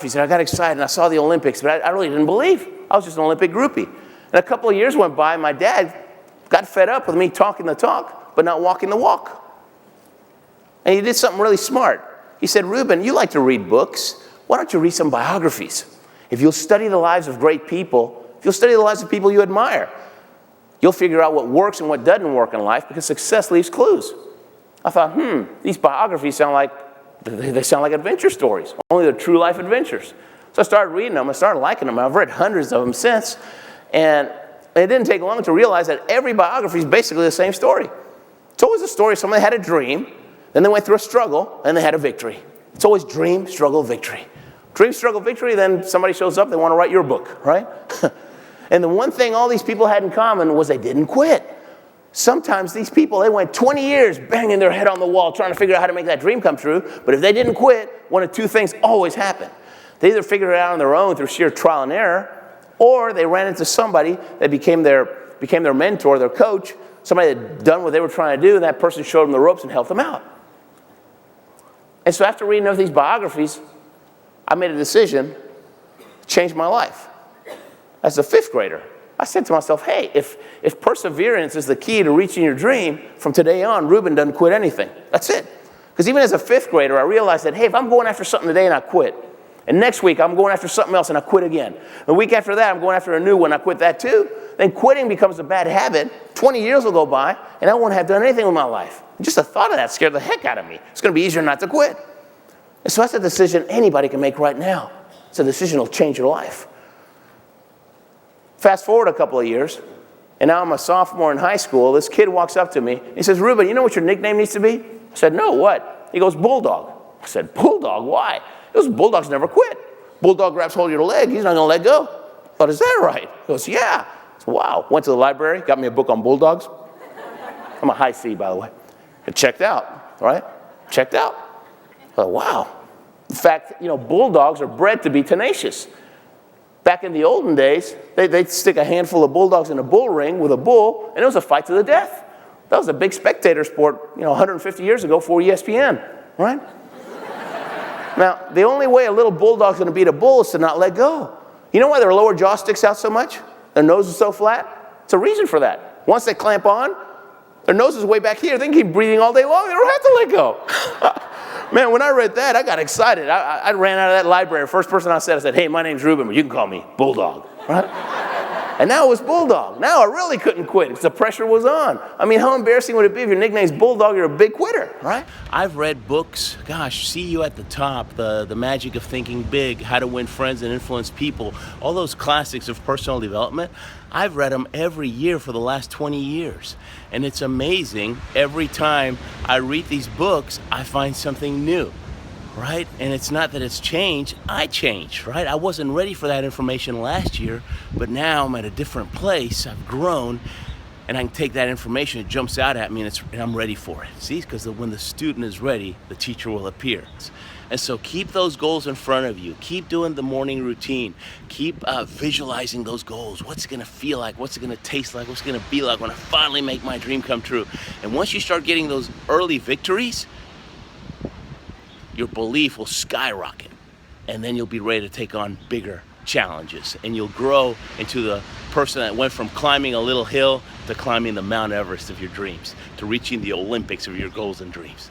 and I got excited, and I saw the Olympics, but I really didn't believe. I was just an Olympic groupie. And a couple of years went by, and my dad got fed up with me talking the talk, but not walking the walk. And he did something really smart. He said, Ruben, you like to read books. Why don't you read some biographies? If you'll study the lives of great people, if you'll study the lives of people you admire, you'll figure out what works and what doesn't work in life, because success leaves clues. I thought, these biographies sound like adventure stories, only they're true life adventures. So I started reading them, I started liking them. I've read hundreds of them since, and it didn't take long to realize that every biography is basically the same story. It's always a story of somebody had a dream, then they went through a struggle, and they had a victory. It's always dream, struggle, victory. Dream, struggle, victory, then somebody shows up, they want to write your book, right? And the one thing all these people had in common was they didn't quit. Sometimes these people, they went 20 years banging their head on the wall trying to figure out how to make that dream come true, but if they didn't quit, one of two things always happened. They either figured it out on their own through sheer trial and error, or they ran into somebody that became their mentor, their coach, somebody that had done what they were trying to do, and that person showed them the ropes and helped them out. And so after reading over these biographies, I made a decision to change my life. As a 5th grader, I said to myself, hey, if perseverance is the key to reaching your dream, from today on, Ruben doesn't quit anything. That's it. Because even as a 5th grader, I realized that, hey, if I'm going after something today and I quit, and next week I'm going after something else and I quit again, the week after that I'm going after a new one, I quit that too, then quitting becomes a bad habit. 20 years will go by, and I won't have done anything with my life. Just the thought of that scared the heck out of me. It's going to be easier not to quit. And so that's a decision anybody can make right now. It's a decision that will change your life. Fast forward a couple of years, and now I'm a sophomore in high school. This kid walks up to me. He says, Ruben, you know what your nickname needs to be? I said, no, what? He goes, Bulldog. I said, Bulldog? Why? He goes, Bulldogs never quit. Bulldog grabs hold of your leg. He's not going to let go. I thought, is that right? He goes, yeah. I said, wow. Went to the library, got me a book on bulldogs. I'm a high C, by the way. And checked out, right? Checked out. I thought, wow. In fact, bulldogs are bred to be tenacious. Back in the olden days, they'd stick a handful of bulldogs in a bull ring with a bull, and it was a fight to the death. That was a big spectator sport, 150 years ago for ESPN, right? Now, the only way a little bulldog's going to beat a bull is to not let go. You know why their lower jaw sticks out so much? Their nose is so flat? It's a reason for that. Once they clamp on, their nose is way back here. They can keep breathing all day long. They don't have to let go. Man, when I read that, I got excited. I ran out of that library. First person I said, hey, my name's Ruben, but you can call me Bulldog. Right? And now it was Bulldog. Now I really couldn't quit because the pressure was on. I mean, how embarrassing would it be if your nickname's Bulldog, you're a big quitter, right? I've read books, See You at the Top, The Magic of Thinking Big, How to Win Friends and Influence People, all those classics of personal development. I've read them every year for the last 20 years. And it's amazing, every time I read these books, I find something new, right? And it's not that it's changed, I changed, right? I wasn't ready for that information last year, but now I'm at a different place, I've grown, and I can take that information, it jumps out at me, and I'm ready for it. See, because when the student is ready, the teacher will appear. And so keep those goals in front of you. Keep doing the morning routine. Keep visualizing those goals. What's it going to feel like? What's it going to taste like? What's it going to be like when I finally make my dream come true? And once you start getting those early victories, your belief will skyrocket. And then you'll be ready to take on bigger challenges. And you'll grow into the person that went from climbing a little hill to climbing the Mount Everest of your dreams, to reaching the Olympics of your goals and dreams.